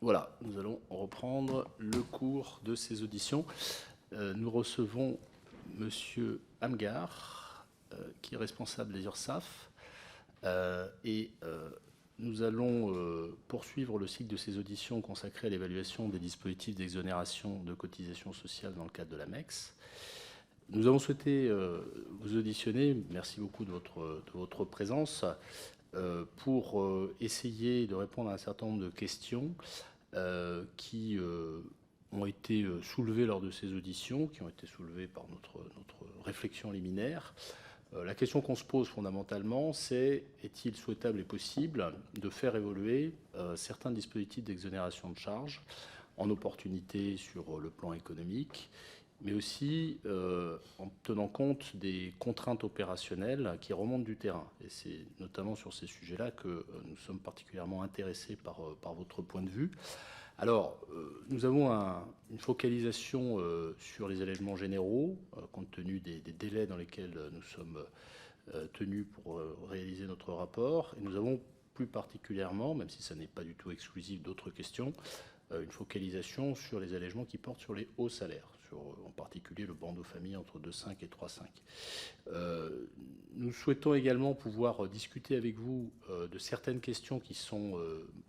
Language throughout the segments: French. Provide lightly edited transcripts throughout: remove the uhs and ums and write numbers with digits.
Voilà, nous allons reprendre le cours de ces auditions. Nous recevons Monsieur Amghar, qui est responsable des URSSAF, et nous allons poursuivre le cycle de ces auditions consacrées à l'évaluation des dispositifs d'exonération de cotisations sociales dans le cadre de l'AMEX. Nous avons souhaité vous auditionner, merci beaucoup de votre présence, pour essayer de répondre à un certain nombre de questions qui ont été soulevées lors de ces auditions, qui ont été soulevées par notre réflexion liminaire. La question qu'on se pose fondamentalement, c'est est-il souhaitable et possible de faire évoluer certains dispositifs d'exonération de charges en opportunité sur le plan économique, mais aussi en tenant compte des contraintes opérationnelles qui remontent du terrain. Et c'est notamment sur ces sujets-là que nous sommes particulièrement intéressés par votre point de vue. Alors, nous avons une focalisation sur les allègements généraux, compte tenu des délais dans lesquels nous sommes tenus pour réaliser notre rapport. Et nous avons plus particulièrement, même si ça n'est pas du tout exclusif d'autres questions, une focalisation sur les allègements qui portent sur les hauts salaires, sur en particulier le bandeau famille entre 2,5 et 3,5. Nous souhaitons également pouvoir discuter avec vous de certaines questions qui sont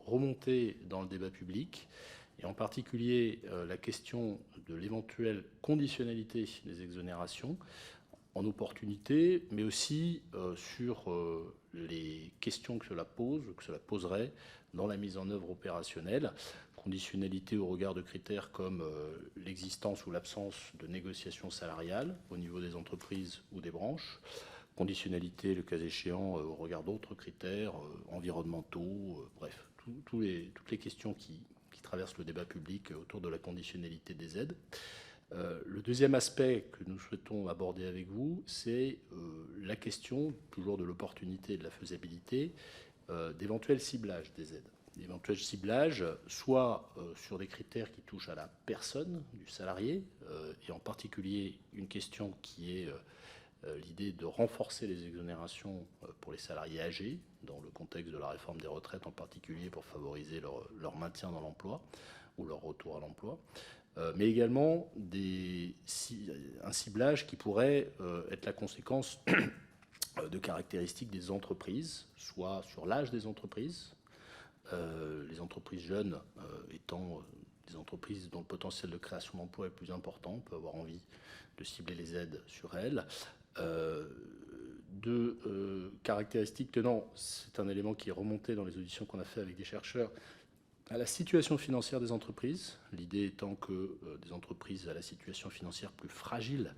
remontées dans le débat public, et en particulier la question de l'éventuelle conditionnalité des exonérations en opportunité, mais aussi sur les questions que cela poserait dans la mise en œuvre opérationnelle. Conditionnalité au regard de critères comme l'existence ou l'absence de négociations salariales au niveau des entreprises ou des branches. Conditionnalité, le cas échéant, au regard d'autres critères environnementaux, bref, toutes les questions qui traversent le débat public autour de la conditionnalité des aides. Le deuxième aspect que nous souhaitons aborder avec vous, c'est la question, toujours de l'opportunité et de la faisabilité, d'éventuels ciblages des aides. D'éventuels ciblages, soit sur des critères qui touchent à la personne du salarié, et en particulier une question qui est l'idée de renforcer les exonérations pour les salariés âgés, dans le contexte de la réforme des retraites en particulier, pour favoriser leur maintien dans l'emploi ou leur retour à l'emploi. Mais également un ciblage qui pourrait être la conséquence de caractéristiques des entreprises, soit sur l'âge des entreprises, les entreprises jeunes étant des entreprises dont le potentiel de création d'emplois est plus important, on peut avoir envie de cibler les aides sur elles. Caractéristiques tenant, c'est un élément qui est remonté dans les auditions qu'on a fait avec des chercheurs, à la situation financière des entreprises, l'idée étant que des entreprises à la situation financière plus fragile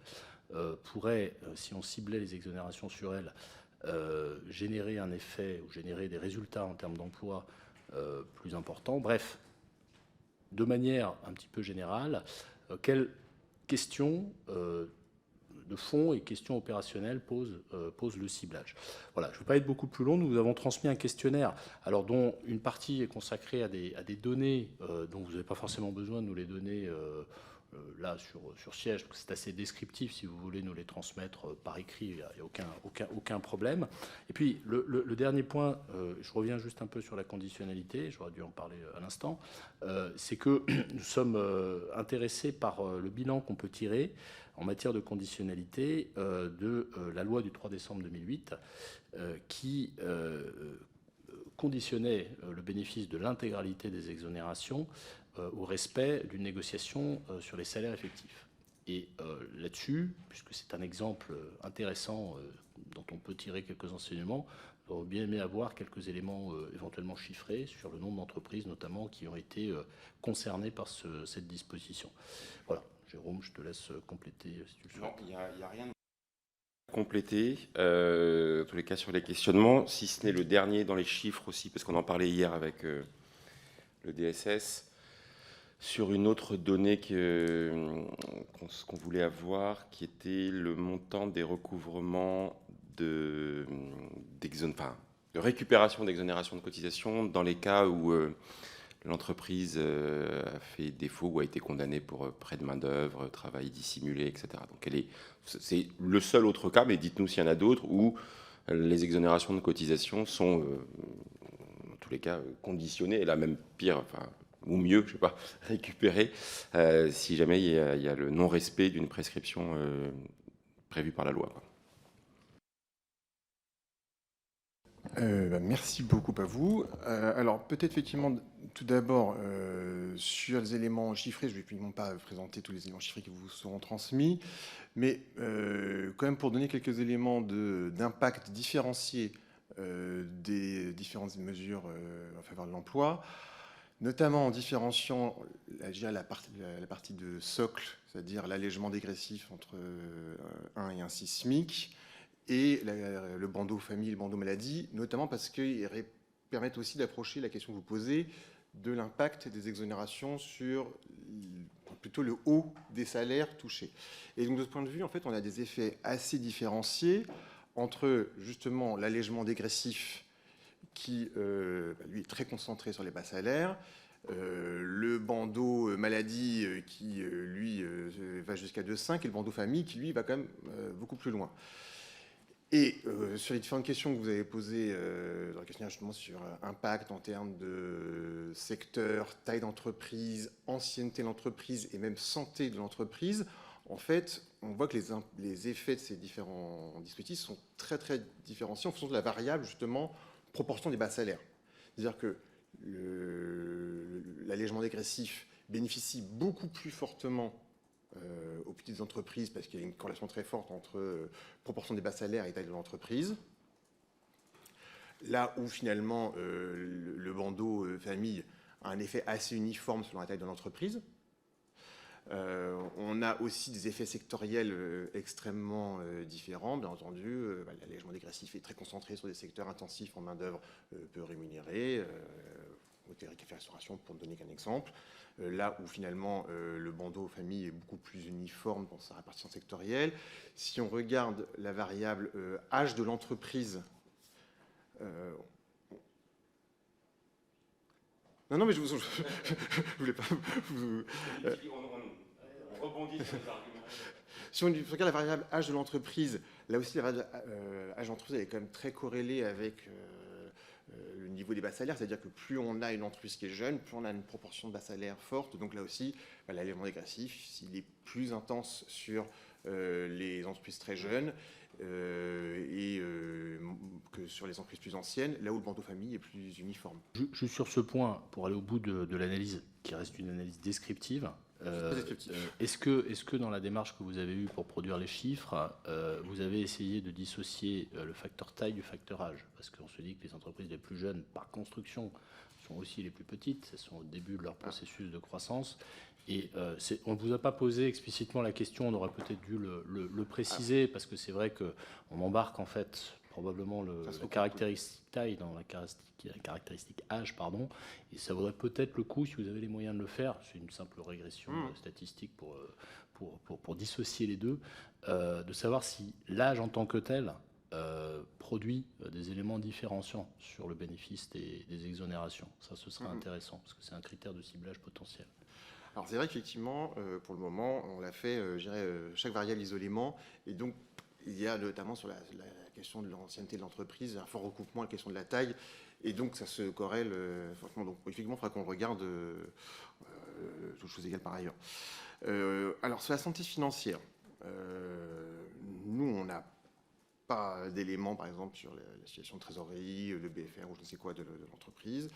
pourraient, si on ciblait les exonérations sur elles, générer un effet ou générer des résultats en termes d'emploi plus importants. Bref, de manière un petit peu générale, quelles questions de fond et questions opérationnelles pose le ciblage. Voilà, je ne vais pas être beaucoup plus long. Nous avons transmis un questionnaire, alors dont une partie est consacrée à des données dont vous n'avez pas forcément besoin de nous les donner là sur siège, parce que c'est assez descriptif. Si vous voulez nous les transmettre par écrit, il n'y a aucun problème. Et puis le dernier point, je reviens juste un peu sur la conditionnalité, j'aurais dû en parler à l'instant, c'est que nous sommes intéressés par le bilan qu'on peut tirer en matière de conditionnalité de la loi du 3 décembre 2008 qui conditionnait le bénéfice de l'intégralité des exonérations au respect d'une négociation sur les salaires effectifs. Et là-dessus, puisque c'est un exemple intéressant dont on peut tirer quelques enseignements, j'aurais bien aimé avoir quelques éléments éventuellement chiffrés sur le nombre d'entreprises notamment qui ont été concernées par cette disposition. Voilà. Jérôme, je te laisse compléter si tu le souhaites. Non, il n'y a rien à compléter, en tous les cas sur les questionnements, si ce n'est le dernier dans les chiffres aussi, parce qu'on en parlait hier avec le DSS, sur une autre donnée qu'on voulait avoir, qui était le montant des recouvrements de récupération d'exonération de cotisation dans les cas où l'entreprise a fait défaut ou a été condamnée pour prêt de main-d'œuvre, travail dissimulé, etc. Donc c'est le seul autre cas, mais dites-nous s'il y en a d'autres où les exonérations de cotisation sont, en tous les cas, conditionnées, et là même pire, ou mieux, je ne sais pas, récupérer si jamais il y a le non-respect d'une prescription prévue par la loi, quoi. Merci beaucoup à vous. Alors peut-être effectivement, tout d'abord, sur les éléments chiffrés, je ne vais évidemment pas présenter tous les éléments chiffrés qui vous seront transmis, mais quand même pour donner quelques éléments d'impact différencié des différentes mesures en faveur de l'emploi, notamment en différenciant la partie de socle, c'est-à-dire l'allègement dégressif entre 1 et 1,6 SMIC, et le bandeau famille, le bandeau maladie, notamment parce qu'ils permettent aussi d'approcher la question que vous posez de l'impact des exonérations sur plutôt le haut des salaires touchés. Et donc de ce point de vue, en fait, on a des effets assez différenciés entre justement l'allègement dégressif qui, lui, est très concentré sur les bas salaires, le bandeau maladie qui, lui, va jusqu'à 2,5, et le bandeau famille qui, lui, va quand même beaucoup plus loin. Et sur les différentes questions que vous avez posées dans le questionnaire justement sur impact en termes de secteur, taille d'entreprise, ancienneté de l'entreprise et même santé de l'entreprise, en fait, on voit que les effets de ces différents dispositifs sont très très différenciés en fonction de la variable justement proportion des bas salaires. C'est-à-dire que l'allègement dégressif bénéficie beaucoup plus fortement aux petites entreprises parce qu'il y a une corrélation très forte entre proportion des bas salaires et taille de l'entreprise. Là où finalement le bandeau famille a un effet assez uniforme selon la taille de l'entreprise. On a aussi des effets sectoriels extrêmement différents. Bien entendu, l'allègement dégressif est très concentré sur des secteurs intensifs en main-d'œuvre peu rémunérés, hôtellerie, café, restauration, pour ne donner qu'un exemple. Là où finalement le bandeau famille est beaucoup plus uniforme dans sa répartition sectorielle. Si on regarde la variable âge de l'entreprise, non, mais je voulais pas vous... On rebondit sur les arguments. Si on regarde la variable âge de l'entreprise, là aussi la variable âge de l'entreprise elle est quand même très corrélée avec le niveau des bas salaires, c'est-à-dire que plus on a une entreprise qui est jeune, plus on a une proportion de bas salaires forte. Donc là aussi, l'allègement dégressif, s'il est plus intense sur les entreprises très jeunes que sur les entreprises plus anciennes, là où le bandeau famille est plus uniforme. Juste sur ce point, pour aller au bout de l'analyse, qui reste une analyse descriptive, est-ce que dans la démarche que vous avez eue pour produire les chiffres, vous avez essayé de dissocier le facteur taille du facteur âge? Parce qu'on se dit que les entreprises les plus jeunes, par construction, sont aussi les plus petites, elles sont au début de leur processus de croissance. Et on ne vous a pas posé explicitement la question, on aurait peut-être dû le préciser, parce que c'est vrai qu'on embarque en fait probablement la caractéristique taille dans la caractéristique âge, pardon, et ça vaudrait peut-être le coup, si vous avez les moyens de le faire, c'est une simple régression statistique pour dissocier les deux, de savoir si l'âge en tant que tel produit des éléments différenciants sur le bénéfice des exonérations. Ça, ce serait intéressant, parce que c'est un critère de ciblage potentiel. Alors c'est vrai qu'effectivement, pour le moment, on l'a fait, chaque variable isolément, et donc il y a notamment sur la question de l'ancienneté de l'entreprise, un fort recoupement, la question de la taille, et donc ça se corrèle fortement. Donc effectivement, il faudra qu'on regarde toutes choses égales par ailleurs. Alors sur la santé financière, nous on n'a pas d'éléments, par exemple, sur la situation de trésorerie, le BFR ou je ne sais quoi de l'entreprise.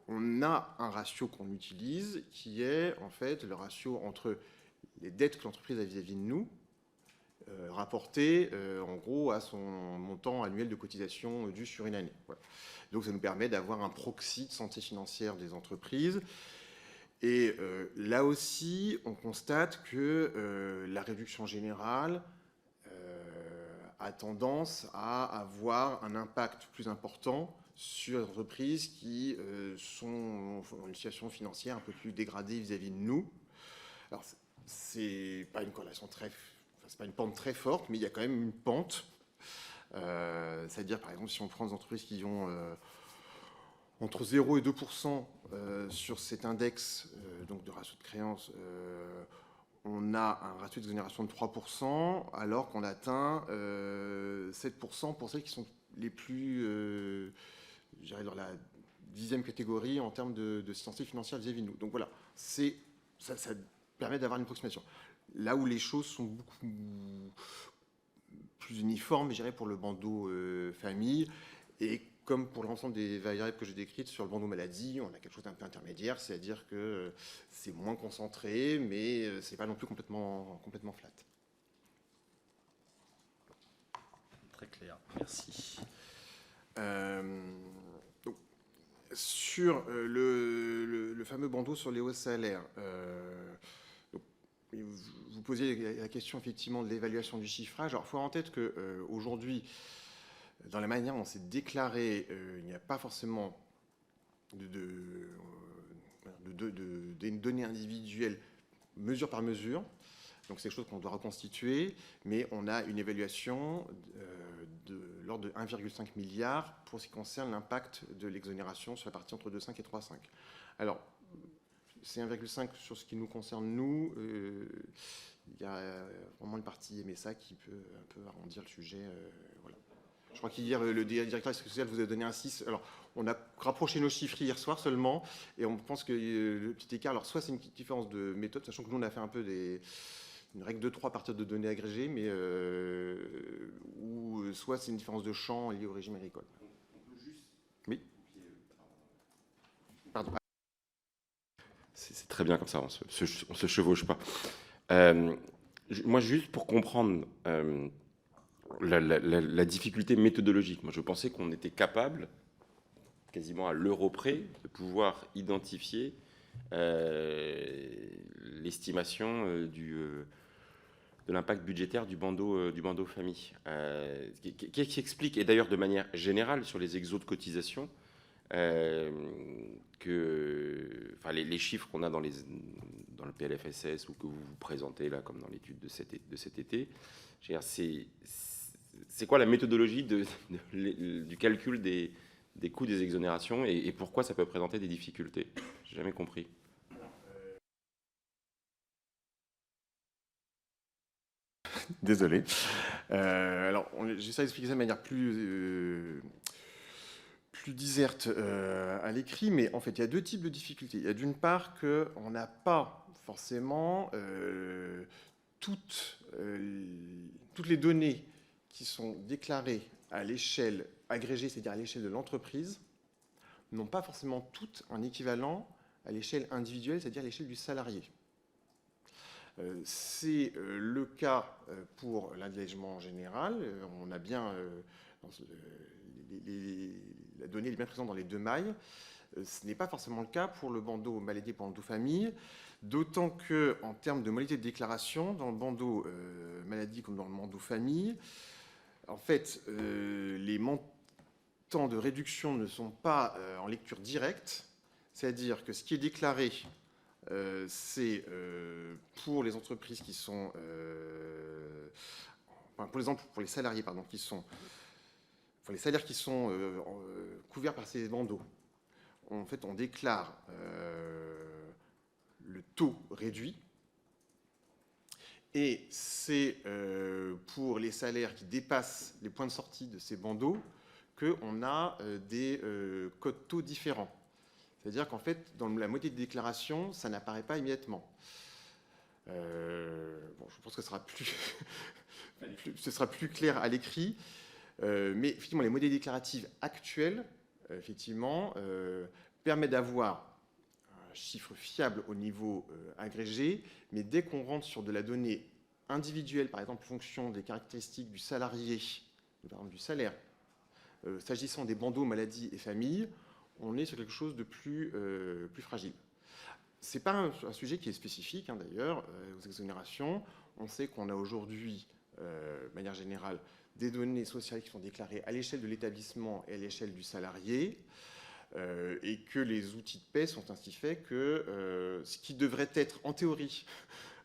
On a un ratio qu'on utilise qui est en fait le ratio entre les dettes que l'entreprise a vis-à-vis de nous, rapporté en gros à son montant annuel de cotisation dû sur une année. Voilà. Donc ça nous permet d'avoir un proxy de santé financière des entreprises. Et là aussi, on constate que la réduction générale a tendance à avoir un impact plus important sur les entreprises qui sont en une situation financière un peu plus dégradée vis-à-vis de nous. Alors, c'est pas une corrélation c'est pas une pente très forte, mais il y a quand même une pente. C'est-à-dire, par exemple, si on prend des entreprises qui ont entre 0 et 2% sur cet index donc de ratio de créance, on a un ratio d'exonération de 3%, alors qu'on atteint 7% pour celles qui sont les plus, je dirais, dans la 10e catégorie en termes de censée financière vis-à-vis de nous. Donc voilà, ça permet d'avoir une approximation. Là où les choses sont beaucoup plus uniformes, je dirais, pour le bandeau famille, et comme pour l'ensemble des variables que j'ai décrites sur le bandeau maladie, on a quelque chose d'un peu intermédiaire, c'est-à-dire que c'est moins concentré, mais c'est pas non plus complètement flat. Très clair, merci. Donc, sur le fameux bandeau sur les hauts salaires, vous posiez la question effectivement de l'évaluation du chiffrage. Alors, il faut avoir en tête qu'aujourd'hui, dans la manière dont c'est déclaré, il n'y a pas forcément de données individuelles mesure par mesure. Donc c'est quelque chose qu'on doit reconstituer, mais on a une évaluation de l'ordre de 1,5 milliard pour ce qui concerne l'impact de l'exonération sur la partie entre 2,5 et 3,5. Alors, c'est 1,5 sur ce qui nous concerne, nous. Il y a vraiment une partie MSA qui peut un peu arrondir le sujet. Voilà. Je crois qu'hier, le directeur social vous a donné un 6. Alors, on a rapproché nos chiffres hier soir seulement, et on pense que le petit écart, alors soit c'est une différence de méthode, sachant que nous, on a fait un peu une règle de 3 à partir de données agrégées, mais ou soit c'est une différence de champ liée au régime agricole. On peut juste... Oui. Pardon. C'est très bien comme ça, on se chevauche pas. Moi, juste pour comprendre la difficulté méthodologique, moi je pensais qu'on était capable, quasiment à l'euro près, de pouvoir identifier l'estimation de l'impact budgétaire du bandeau famille. Qu'est-ce qui explique, et d'ailleurs de manière générale sur les exos de cotisation, les chiffres qu'on a dans le PLFSS ou que vous vous présentez là, comme dans l'étude de cet été, c'est quoi la méthodologie du calcul des coûts des exonérations et pourquoi ça peut présenter des difficultés? J'ai jamais compris. Désolé. Alors, j'essaie d'expliquer ça de manière plus diserte à l'écrit, mais en fait, il y a deux types de difficultés. Il y a d'une part qu'on n'a pas forcément toutes les données qui sont déclarées à l'échelle agrégée, c'est-à-dire à l'échelle de l'entreprise, n'ont pas forcément toutes un équivalent à l'échelle individuelle, c'est-à-dire à l'échelle du salarié. C'est le cas pour l'allègement général. On a bien la donnée est bien présente dans les deux mailles. Ce n'est pas forcément le cas pour le bandeau maladie et pour le bandeau famille, d'autant qu'en termes de modalité de déclaration, dans le bandeau maladie comme dans le bandeau famille, en fait, les montants de réduction ne sont pas en lecture directe, c'est-à-dire que ce qui est déclaré, c'est pour les entreprises qui sont... pour les salariés, pardon, qui sont... Pour les salaires qui sont couverts par ces bandeaux, en fait, on déclare le taux réduit. Et c'est pour les salaires qui dépassent les points de sortie de ces bandeaux qu'on a des codes taux différents. C'est-à-dire qu'en fait, dans la modalité de déclaration, ça n'apparaît pas immédiatement. Je pense que ce sera plus clair à l'écrit. Mais effectivement, les modèles déclaratifs actuels, effectivement, permettent d'avoir un chiffre fiable au niveau agrégé, mais dès qu'on rentre sur de la donnée individuelle, par exemple, en fonction des caractéristiques du salarié, par exemple du salaire, s'agissant des bandeaux maladie et famille, on est sur quelque chose de plus fragile. Ce n'est pas un sujet qui est spécifique, hein, d'ailleurs, aux exonérations. On sait qu'on a aujourd'hui, de manière générale, des données sociales qui sont déclarées à l'échelle de l'établissement et à l'échelle du salarié, et que les outils de paie sont ainsi faits que ce qui devrait être, en théorie,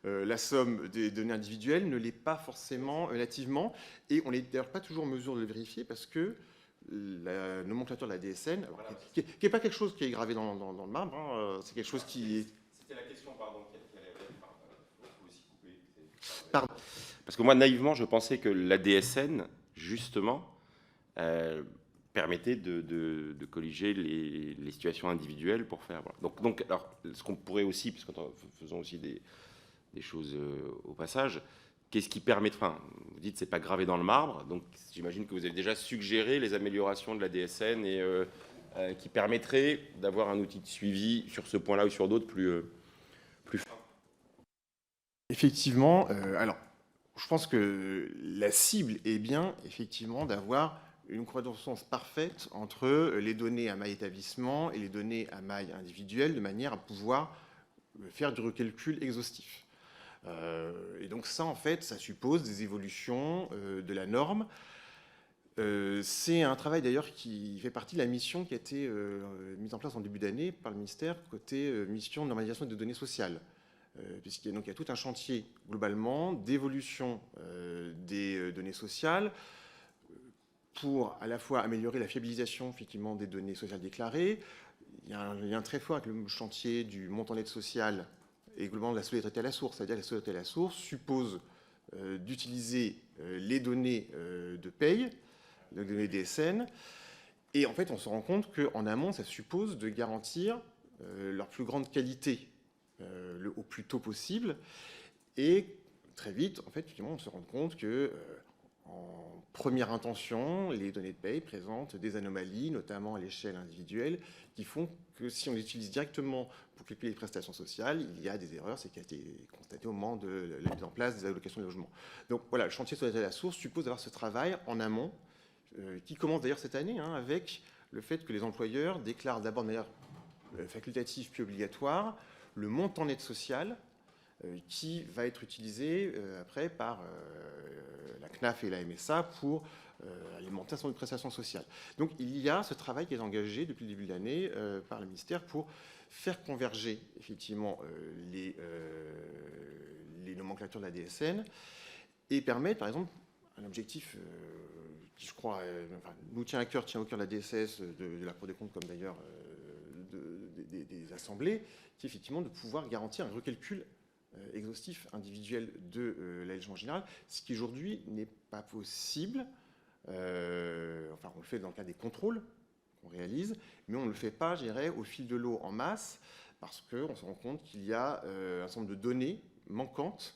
la somme des données individuelles ne l'est pas forcément nativement, et on n'est d'ailleurs pas toujours en mesure de le vérifier parce que la nomenclature de la DSN, alors, qui n'est pas quelque chose qui est gravé dans le marbre, hein, c'est quelque chose qui... C'était la question, pardon, qu'elle avait. Il faut aussi couper. Pardon. Parce que moi, naïvement, je pensais que la DSN, justement, permettait de colliger les situations individuelles pour faire. Voilà. Donc, alors, ce qu'on pourrait aussi, puisqu'en faisons aussi des choses au passage, qu'est-ce qui permet, enfin, vous dites c'est pas gravé dans le marbre, donc j'imagine que vous avez déjà suggéré les améliorations de la DSN et qui permettraient d'avoir un outil de suivi sur ce point-là ou sur d'autres plus fin. Effectivement, alors, je pense que la cible est bien, effectivement, d'avoir une croissance parfaite entre les données à maille établissement et les données à maille individuelle, de manière à pouvoir faire du recalcul exhaustif. Et donc ça, en fait, ça suppose des évolutions de la norme. C'est un travail d'ailleurs qui fait partie de la mission qui a été mise en place en début d'année par le ministère côté mission de normalisation des données sociales. Puisqu'il y a tout un chantier globalement d'évolution des données sociales pour à la fois améliorer la fiabilisation effectivement des données sociales déclarées. Il y a un lien très fort avec le chantier du montant d'aide sociale et globalement de la solidarité à la source. C'est-à-dire que la solidarité à la source suppose d'utiliser les données de paye, les données DSN, et en fait on se rend compte qu'en amont ça suppose de garantir leur plus grande qualité au plus tôt possible, et très vite en fait effectivement on se rend compte que en première intention, les données de paye présentent des anomalies, notamment à l'échelle individuelle, qui font que si on les utilise directement pour calculer les prestations sociales, il y a des erreurs, c'est ce qui a été constaté au moment de la mise en place des allocations de logement. Donc voilà, le chantier solidarité à la source suppose d'avoir ce travail en amont, qui commence d'ailleurs cette année, avec le fait que les employeurs déclarent d'abord de manière facultative puis obligatoire le montant d'aide sociale qui va être utilisé après par la CNAF et la MSA pour alimenter un certain nombre de prestations sociales. Donc il y a ce travail qui est engagé depuis le début de l'année par le ministère pour faire converger effectivement les nomenclatures de la DSN et permettre par exemple un objectif qui je crois nous tient au cœur de la DSS, de la Cour des comptes comme d'ailleurs des assemblées, qui est effectivement de pouvoir garantir un recalcul exhaustif individuel de l'allègement général, ce qui aujourd'hui n'est pas possible. Enfin, on le fait dans le cadre des contrôles qu'on réalise, mais on ne le fait pas, je dirais, au fil de l'eau en masse, parce qu'on se rend compte qu'il y a un certain nombre de données manquantes,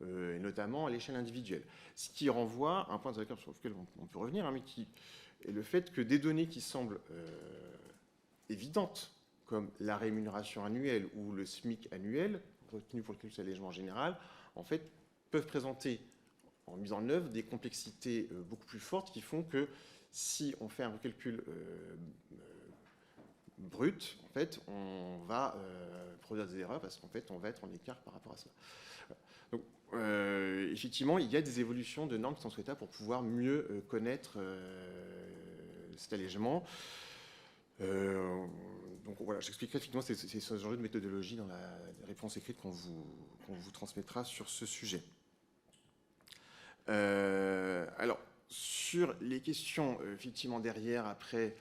et notamment à l'échelle individuelle. Ce qui renvoie à un point sur lequel on peut revenir, mais qui est le fait que des données qui semblent évidentes, comme la rémunération annuelle ou le SMIC annuel, retenu pour le calcul de l'allègement général, en fait, peuvent présenter en mise en œuvre des complexités beaucoup plus fortes qui font que si on fait un recalcul brut, en fait, on va produire des erreurs parce qu'en fait, on va être en écart par rapport à ça. Donc, effectivement, il y a des évolutions de normes qui sont souhaitables pour pouvoir mieux connaître cet allègement. Donc voilà, j'expliquerai effectivement ces enjeux de méthodologie dans la réponse écrite qu'on vous transmettra sur ce sujet. Alors, sur les questions effectivement derrière, après,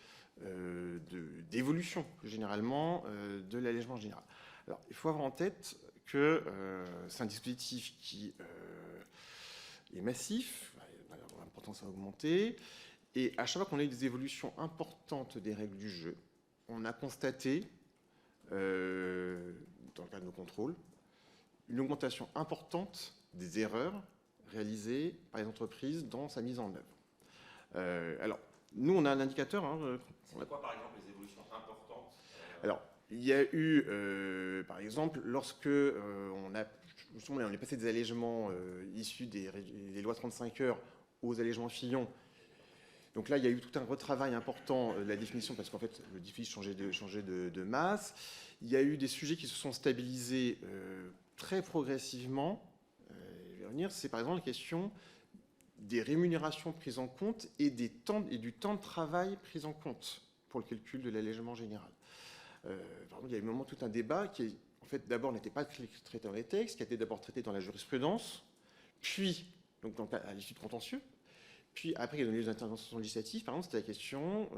d'évolution généralement de l'allègement général. Alors, il faut avoir en tête que c'est un dispositif qui est massif, l'importance a augmenté, et à chaque fois qu'on a eu des évolutions importantes des règles du jeu, on a constaté, dans le cadre de nos contrôles, une augmentation importante des erreurs réalisées par les entreprises dans sa mise en œuvre. Alors, nous, on a un indicateur. C'est quoi, par exemple, les évolutions importantes Alors, il y a eu, par exemple, lorsque on est passé des allègements issus des lois 35 heures aux allègements Fillon. Donc là, il y a eu tout un retravail important de la définition, parce qu'en fait, le déficit changeait de masse. Il y a eu des sujets qui se sont stabilisés très progressivement. Je vais revenir, c'est par exemple la question des rémunérations prises en compte et du temps de travail pris en compte pour le calcul de l'allègement général. Par exemple, il y a eu un moment tout un débat qui, en fait, d'abord n'était pas traité dans les textes, qui a été d'abord traité dans la jurisprudence, puis donc à l'issue de contentieux. Puis après, il y a eu les interventions législatives. Par exemple, c'était la question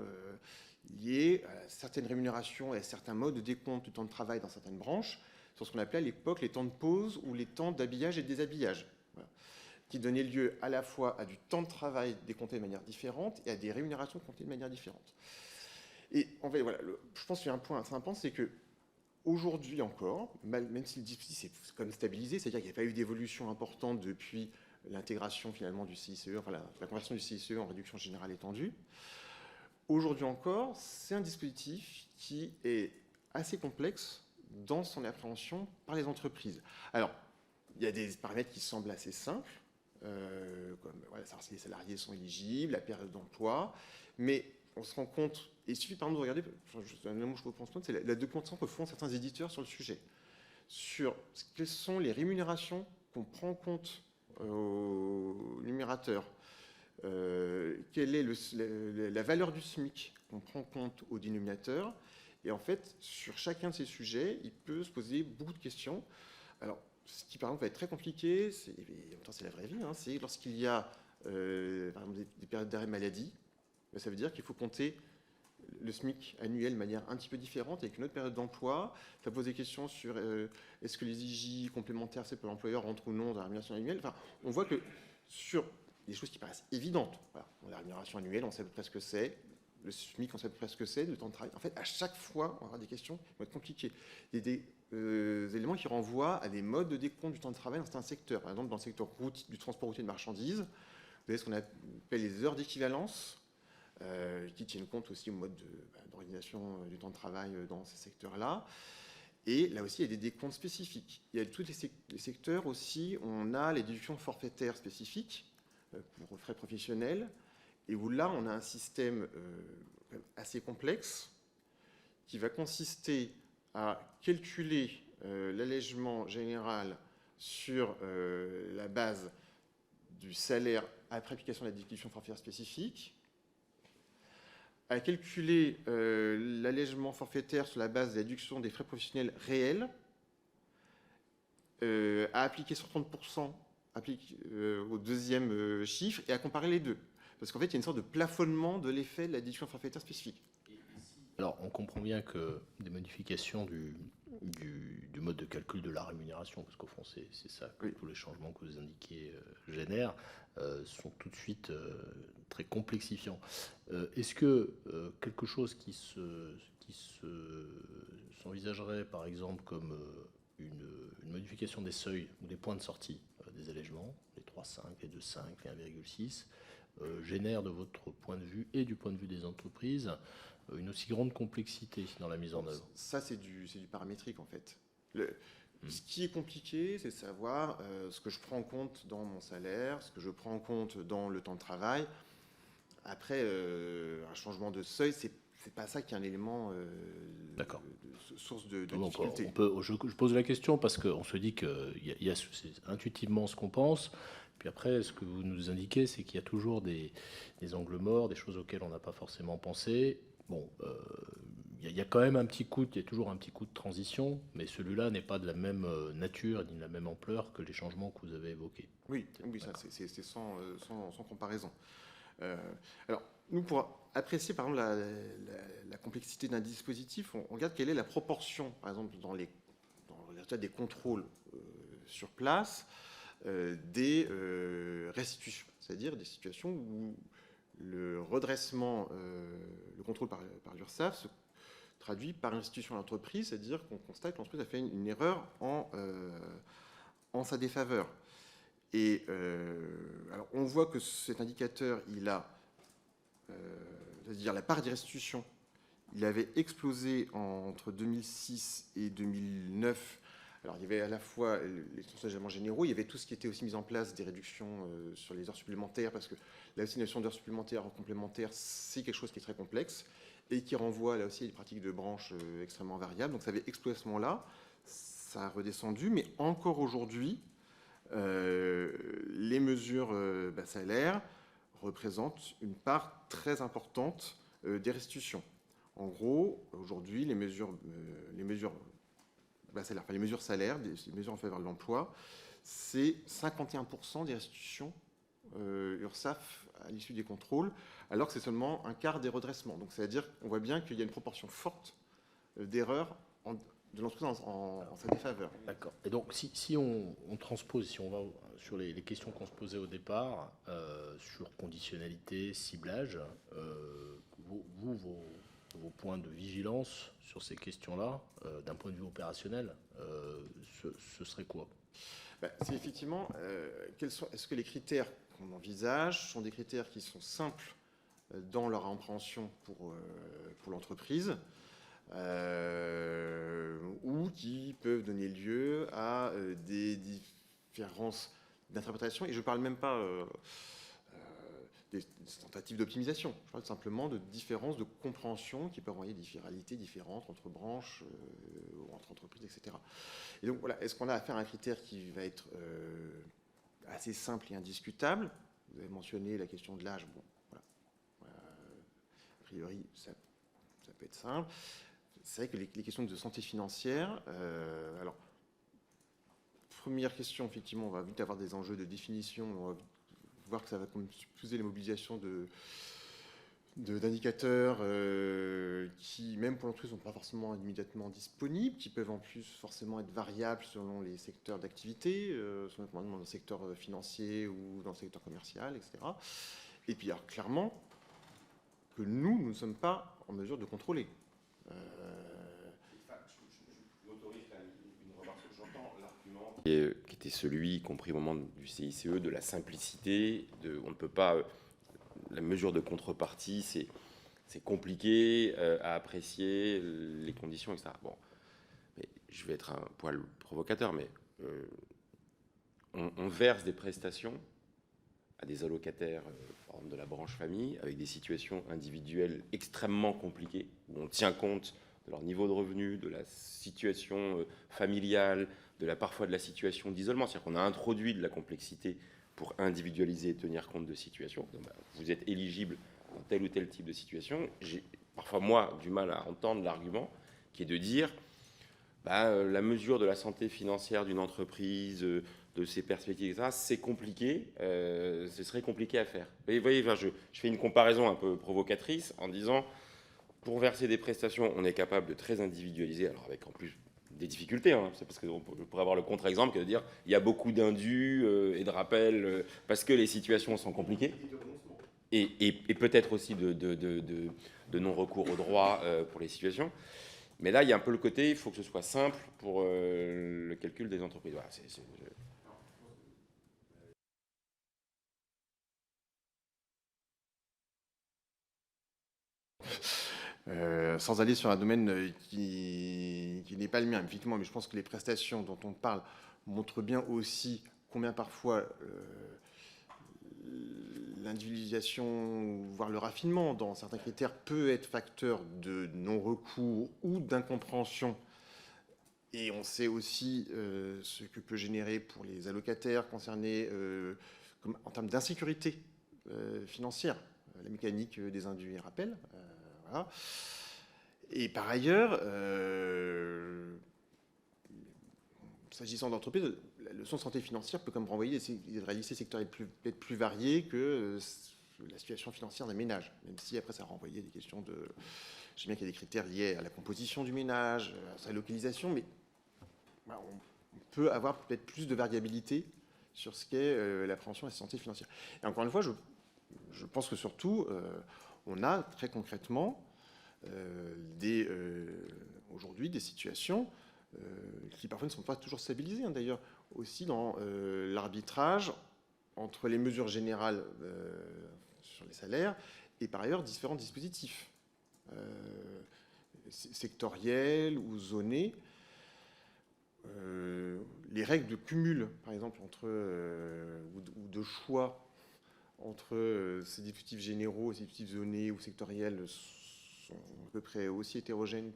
liée à certaines rémunérations et à certains modes de décompte du temps de travail dans certaines branches, sur ce qu'on appelait à l'époque les temps de pause ou les temps d'habillage et de déshabillage. Voilà. qui donnait lieu à la fois à du temps de travail décompté de manière différente et à des rémunérations comptées de manière différente. Et en fait, voilà, je pense qu'il y a un point assez important, c'est que aujourd'hui encore, même si le dispositif s'est quand même stabilisé, c'est-à-dire qu'il n'y a pas eu d'évolution importante depuis l'intégration finalement du CICE, enfin la conversion du CICE en réduction générale étendue, aujourd'hui encore, c'est un dispositif qui est assez complexe dans son appréhension par les entreprises. Alors, il y a des paramètres qui semblent assez simples, comme voilà, savoir si les salariés sont éligibles, la période d'emploi, mais on se rend compte, et il suffit par exemple de regarder, un mot que je pense, c'est la documentation que font certains éditeurs sur le sujet, sur quelles sont les rémunérations qu'on prend en compte au numérateur, quelle est la valeur du SMIC qu'on prend en compte au dénominateur, et en fait, sur chacun de ces sujets, il peut se poser beaucoup de questions. Alors, ce qui, par exemple, va être très compliqué, et en même temps, c'est la vraie vie, hein, c'est lorsqu'il y a, par exemple, des périodes d'arrêt maladie, ben, ça veut dire qu'il faut compter le SMIC annuel de manière un petit peu différente avec une autre période d'emploi. Ça pose des questions sur est-ce que les IJ complémentaires, c'est pour l'employeur, rentrent ou non dans la rémunération annuelle. Enfin, on voit que sur des choses qui paraissent évidentes, voilà, la rémunération annuelle, on sait à peu près ce que c'est, le SMIC, on sait à peu près ce que c'est, le temps de travail. En fait, à chaque fois, on va avoir des questions qui vont être compliquées. Il y a des éléments qui renvoient à des modes de décompte du temps de travail dans certains secteurs. Par exemple, dans le secteur du transport routier de marchandises, vous avez ce qu'on appelle les heures d'équivalence, qui tiennent compte aussi au mode d'organisation du temps de travail dans ces secteurs-là. Et là aussi, il y a des décomptes spécifiques. Il y a tous les secteurs aussi, on a les déductions forfaitaires spécifiques pour frais professionnels, et où là, on a un système assez complexe qui va consister à calculer l'allègement général sur la base du salaire après application de la déduction forfaitaire spécifique, à calculer l'allègement forfaitaire sur la base de la déduction des frais professionnels réels, à appliquer sur 30% au deuxième chiffre et à comparer les deux. Parce qu'en fait, il y a une sorte de plafonnement de l'effet de la déduction forfaitaire spécifique. Alors, on comprend bien que des modifications du mode de calcul de la rémunération, parce qu'au fond, c'est ça que tous les changements que vous indiquez génèrent, sont tout de suite très complexifiants. Est-ce que quelque chose qui s'envisagerait, par exemple, comme une modification des seuils ou des points de sortie des allègements, les 3,5, les 2,5, les 1,6, génère de votre point de vue et du point de vue des entreprises une aussi grande complexité dans la mise en œuvre? Ça, c'est du paramétrique, en fait. Ce qui est compliqué, c'est de savoir ce que je prends en compte dans mon salaire, ce que je prends en compte dans le temps de travail. Après, un changement de seuil, c'est pas ça qui est un élément de source de difficulté. Je pose la question parce qu'on se dit qu'il y a c'est intuitivement ce qu'on pense. Puis après, ce que vous nous indiquez, c'est qu'il y a toujours des angles morts, des choses auxquelles on n'a pas forcément pensé. Bon, il y a quand même un petit coup, il y a toujours un petit coup de transition, mais celui-là n'est pas de la même nature ni de la même ampleur que les changements que vous avez évoqués. Oui, ça, c'est sans comparaison. Alors, nous, pour apprécier, par exemple, la complexité d'un dispositif, on regarde quelle est la proportion, par exemple, dans les résultats des contrôles sur place, des restitutions, c'est-à-dire des situations où le redressement, le contrôle par l'URSSAF se traduit par une restitution à l'entreprise, c'est-à-dire qu'on constate que l'entreprise a fait une erreur en sa défaveur. Et alors on voit que cet indicateur, il a, c'est-à-dire la part des restitutions, il avait explosé entre 2006 et 2009. Alors, il y avait à la fois les engagements généraux, il y avait tout ce qui était aussi mis en place, des réductions sur les heures supplémentaires, parce que l'assignation d'heures supplémentaires ou complémentaires, c'est quelque chose qui est très complexe et qui renvoie là aussi à des pratiques de branche extrêmement variables. Donc, ça avait explosé à ce moment-là, ça a redescendu, mais encore aujourd'hui, les mesures salaires représentent une part très importante des restitutions. En gros, aujourd'hui, les mesures salaires, les mesures en faveur de l'emploi, c'est 51% des restitutions URSSAF à l'issue des contrôles, alors que c'est seulement un quart des redressements. Donc, c'est-à-dire qu'on voit bien qu'il y a une proportion forte d'erreurs de l'entreprise en sa défaveur. D'accord. Et donc, si on transpose, si on va sur les questions qu'on se posait au départ, sur conditionnalité, ciblage, vos points de vigilance sur ces questions-là, d'un point de vue opérationnel, ce serait quoi? C'est effectivement, est-ce que les critères qu'on envisage sont des critères qui sont simples dans leur appréhension pour l'entreprise, ou qui peuvent donner lieu à des différences d'interprétation. Et je ne parle même pas des tentatives d'optimisation. Je parle simplement de différences de compréhension qui peuvent envoyer des réalités différentes entre branches, ou entre entreprises, etc. Et donc voilà, est-ce qu'on a affaire à un critère qui va être assez simple et indiscutable? Vous avez mentionné la question de l'âge. Bon, voilà. A priori, ça peut être simple. C'est vrai que les questions de santé financière, alors, première question, effectivement, on va vite avoir des enjeux de définition, on va voir que ça va supposer la mobilisation d'indicateurs qui, même pour l'entreprise, ne sont pas forcément immédiatement disponibles, qui peuvent en plus forcément être variables selon les secteurs d'activité, dans le secteur financier ou dans le secteur commercial, etc. Et puis, alors, clairement, que nous ne sommes pas en mesure de contrôler. Je m'autorise une remarque que j'entends, l'argument qui était celui, y compris au moment du CICE, de la simplicité, on ne peut pas, la mesure de contrepartie, c'est compliqué à apprécier, les conditions, etc. Bon, mais je vais être un poil provocateur, mais on verse des prestations à des allocataires par exemple de la branche famille, avec des situations individuelles extrêmement compliquées, où on tient compte de leur niveau de revenu, de la situation familiale, parfois de la situation d'isolement. C'est-à-dire qu'on a introduit de la complexité pour individualiser et tenir compte de situations. Donc, vous êtes éligible dans tel ou tel type de situation. J'ai parfois, moi, du mal à entendre l'argument qui est de dire la mesure de la santé financière d'une entreprise, de ses perspectives, etc., c'est compliqué, ce serait compliqué à faire. Vous voyez, je fais une comparaison un peu provocatrice en disant, pour verser des prestations, on est capable de très individualiser, alors avec en plus des difficultés, hein, c'est parce qu'on pourrait avoir le contre-exemple que de dire il y a beaucoup d'indus et de rappels parce que les situations sont compliquées, et peut-être aussi de non-recours au droit pour les situations. Mais là, il y a un peu le côté, il faut que ce soit simple pour le calcul des entreprises. Voilà, sans aller sur un domaine qui n'est pas le mien, effectivement, mais je pense que les prestations dont on parle montrent bien aussi combien parfois l'individualisation, voire le raffinement dans certains critères peut être facteur de non-recours ou d'incompréhension. Et on sait aussi ce que peut générer pour les allocataires concernés en termes d'insécurité financière, la mécanique des indus et rappels. Voilà. Et par ailleurs, s'agissant d'entreprises, la leçon de santé financière peut comme renvoyer des réalités sectorielles peut-être plus variées que la situation financière d'un ménage, même si après ça renvoyait des questions de... Je sais bien qu'il y a des critères liés à la composition du ménage, à sa localisation, mais on peut avoir peut-être plus de variabilité sur ce qu'est l'appréhension de la santé financière. Et encore une fois, je pense que surtout, on a très concrètement aujourd'hui des situations qui parfois ne sont pas toujours stabilisées, hein, d'ailleurs, aussi dans l'arbitrage entre les mesures générales sur les salaires et par ailleurs différents dispositifs sectoriels ou zonés. Les règles de cumul, par exemple, ou de choix entre ces dispositifs généraux et ces dispositifs zonés ou sectoriels sont à peu près aussi hétérogènes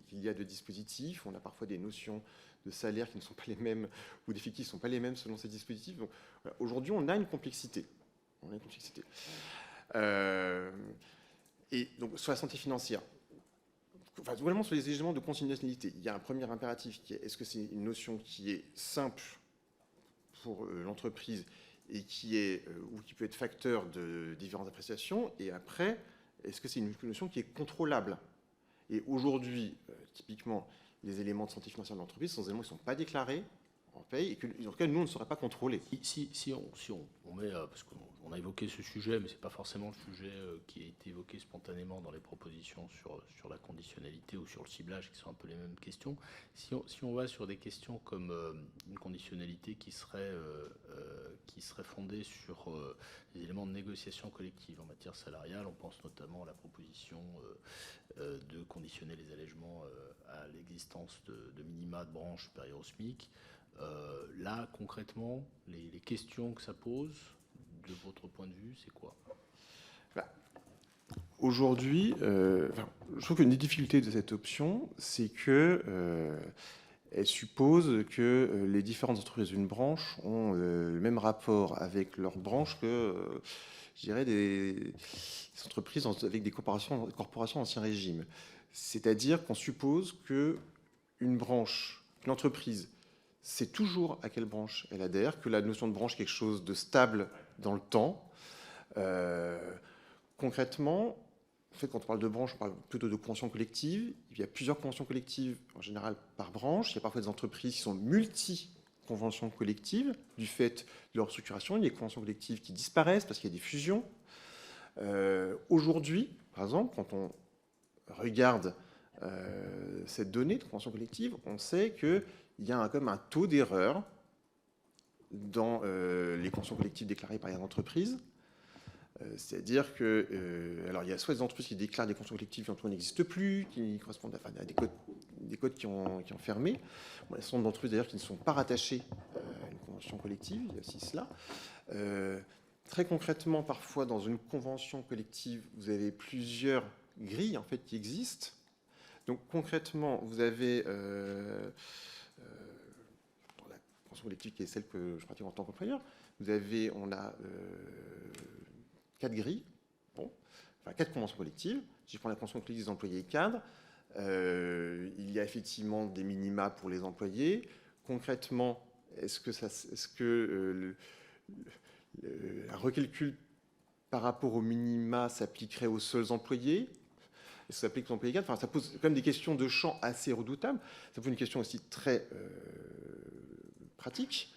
qu'il y a de dispositifs. On a parfois des notions de salaire qui ne sont pas les mêmes ou d'effectifs qui ne sont pas les mêmes selon ces dispositifs. Donc voilà, aujourd'hui, on a une complexité. Et donc sur la santé financière, enfin, vraiment sur les éléments de continuité, il y a un premier impératif qui est: est-ce que c'est une notion qui est simple pour l'entreprise et qui peut être facteur de différentes appréciations? Et après, est-ce que c'est une notion qui est contrôlable? Et aujourd'hui, typiquement, les éléments de santé financière de l'entreprise sont des éléments qui ne sont pas déclarés en paye et que, en tout cas, nous, on ne saurait pas contrôler. Si on met, parce qu'on a évoqué ce sujet, mais ce n'est pas forcément le sujet qui a été évoqué spontanément dans les propositions sur la conditionnalité ou sur le ciblage, qui sont un peu les mêmes questions. Si on va sur des questions comme une conditionnalité qui serait fondée sur les éléments de négociation collective en matière salariale, on pense notamment à la proposition de conditionner les allègements à l'existence de minima de branche supérieure au SMIC. Là, concrètement, les questions que ça pose, de votre point de vue, c'est quoi? Aujourd'hui, je trouve qu'une des difficultés de cette option, c'est que elle suppose que les différentes entreprises d'une branche ont le même rapport avec leur branche que, je dirais, des entreprises avec des corporations d'Ancien Régime. C'est-à-dire qu'on suppose qu'une branche, une entreprise, sait toujours à quelle branche elle adhère, que la notion de branche est quelque chose de stable dans le temps. Concrètement, en fait, quand on parle de branche, on parle plutôt de conventions collectives. Il y a plusieurs conventions collectives, en général, par branche. Il y a parfois des entreprises qui sont multi-conventions collectives, du fait de leur structuration. Il y a des conventions collectives qui disparaissent parce qu'il y a des fusions. Aujourd'hui, par exemple, quand on regarde cette donnée de convention collective, on sait qu'il y a comme un taux d'erreur dans les conventions collectives déclarées par les entreprises. C'est-à-dire que, alors il y a soit des entreprises qui déclarent des conventions collectives qui n'existent plus, qui correspondent à des codes qui ont fermé. Bon, il y a certaines d'entre eux d'ailleurs qui ne sont pas rattachés à une convention collective, il y a aussi cela. Très concrètement, parfois dans une convention collective, vous avez plusieurs grilles en fait qui existent. Donc concrètement, vous avez dans la convention collective qui est celle que je pratique en tant qu'employeur, on a 4 grilles, enfin 4 conventions collectives. Si je prends la convention collective des employés cadres, il y a effectivement des minima pour les employés. Concrètement, est-ce que un recalcul par rapport aux minima s'appliquerait aux seuls employés? Est-ce que ça s'applique aux employés cadres? Enfin, ça pose quand même des questions de champ assez redoutables. Ça pose une question aussi très pratique.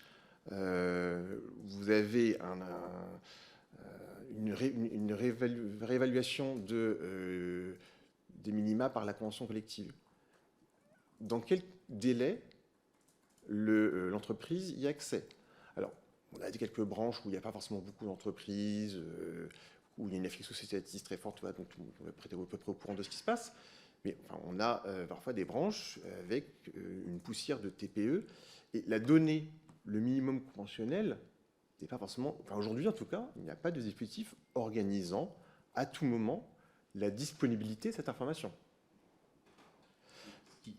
Vous avez une réévaluation des minima par la convention collective. Dans quel délai l'entreprise y a accès? Alors, on a quelques branches où il n'y a pas forcément beaucoup d'entreprises, où il y a une affiliation associative très forte, donc on va prêter à peu près au courant de ce qui se passe. Mais enfin, on a parfois des branches avec une poussière de TPE. Et la donnée, le minimum conventionnel, c'est pas forcément. Enfin, aujourd'hui, en tout cas, il n'y a pas de dispositif organisant à tout moment la disponibilité de cette information.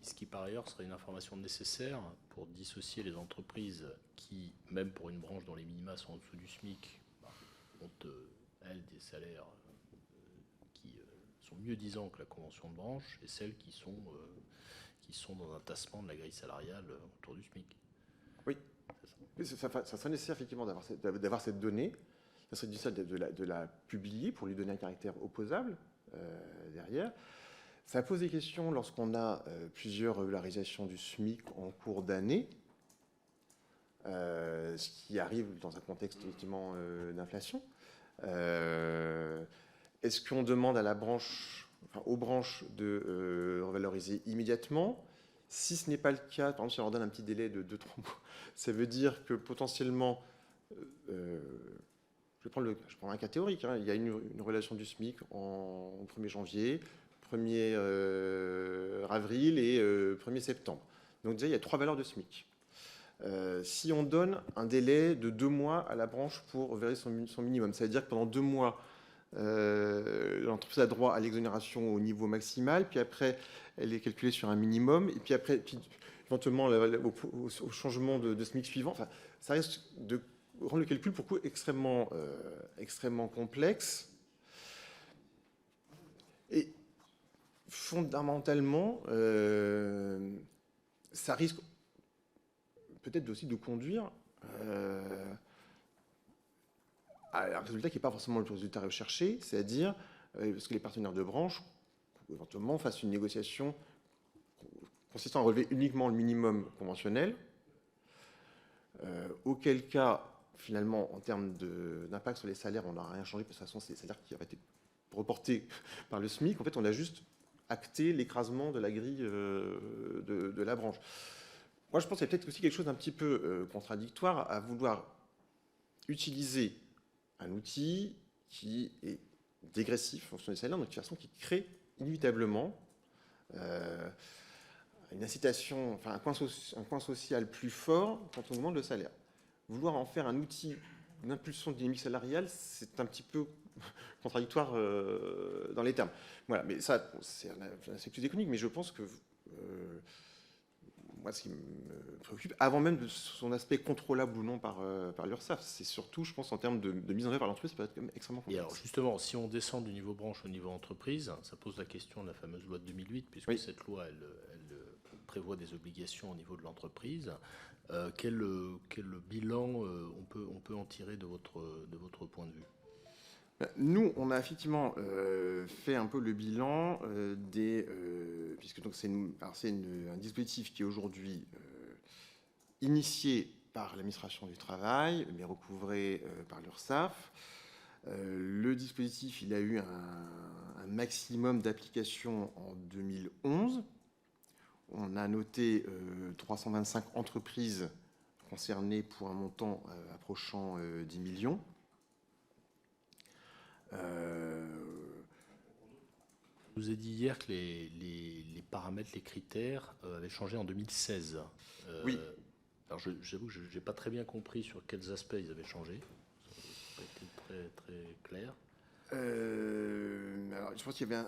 Ce qui, par ailleurs, serait une information nécessaire pour dissocier les entreprises qui, même pour une branche dont les minima sont en dessous du SMIC, ont, elles, des salaires qui sont mieux disants que la convention de branche, et celles qui sont dans un tassement de la grille salariale autour du SMIC. Oui. Ça serait nécessaire effectivement d'avoir cette donnée. Ça serait nécessaire de la publier pour lui donner un caractère opposable derrière. Ça pose des questions lorsqu'on a plusieurs revalorisations du SMIC en cours d'année, ce qui arrive dans un contexte effectivement d'inflation. Est-ce qu'on demande à aux branches de revaloriser immédiatement? Si ce n'est pas le cas, par exemple, si on leur donne un petit délai de 2-3 mois, ça veut dire que potentiellement, je prends un cas théorique, il y a une relation du SMIC au 1er janvier, 1er avril et 1er septembre. Donc déjà, il y a 3 valeurs de SMIC. Si on donne un délai de 2 mois à la branche pour vérifier son minimum, ça veut dire que pendant 2 mois, l'entreprise a droit à l'exonération au niveau maximal, puis après, elle est calculée sur un minimum, et puis après, éventuellement, au changement de SMIC suivant. Enfin, ça risque de rendre le calcul pour coup extrêmement complexe. Et fondamentalement, ça risque peut-être aussi de conduire à un résultat qui n'est pas forcément le résultat recherché, c'est-à-dire parce que les partenaires de branche, éventuellement, fassent une négociation consistant à relever uniquement le minimum conventionnel, auquel cas, finalement, en termes d'impact sur les salaires, on n'a rien changé, parce que de toute façon, c'est les salaires qui auraient été reportés par le SMIC. En fait, on a juste acté l'écrasement de la grille de la branche. Moi, je pense qu'il y a peut-être aussi quelque chose d'un petit peu contradictoire à vouloir utiliser un outil qui est dégressif en fonction des salaires, donc de façon qui crée inévitablement une incitation, enfin un coin social plus fort quand on augmente le salaire. Vouloir en faire un outil d'impulsion de dynamique salariale, c'est un petit peu contradictoire dans les termes. Voilà, mais ça, c'est un aspect plus économique, mais je pense que moi, ce qui me préoccupe, avant même de son aspect contrôlable ou non par l'URSSAF, c'est surtout, je pense, en termes de mise en œuvre par l'entreprise, ça peut être quand même extrêmement Et complexe. alors justement, si on descend du niveau branche au niveau entreprise, ça pose la question de la fameuse loi de 2008, puisque Oui. cette loi, elle prévoit des obligations au niveau de l'entreprise. Quel bilan on peut en tirer de votre point de vue? Nous, on a effectivement fait un peu le bilan puisque donc c'est un dispositif qui est aujourd'hui initié par l'administration du travail, mais recouvré par l'URSSAF. Le dispositif, il a eu un maximum d'application en 2011. On a noté 325 entreprises concernées pour un montant approchant 10 millions. Je vous ai dit hier que les paramètres, les critères avaient changé en 2016. Oui. Alors j'avoue que je n'ai pas très bien compris sur quels aspects ils avaient changé. Ça n'a pas été très, très clair. Alors, je pense qu'il y avait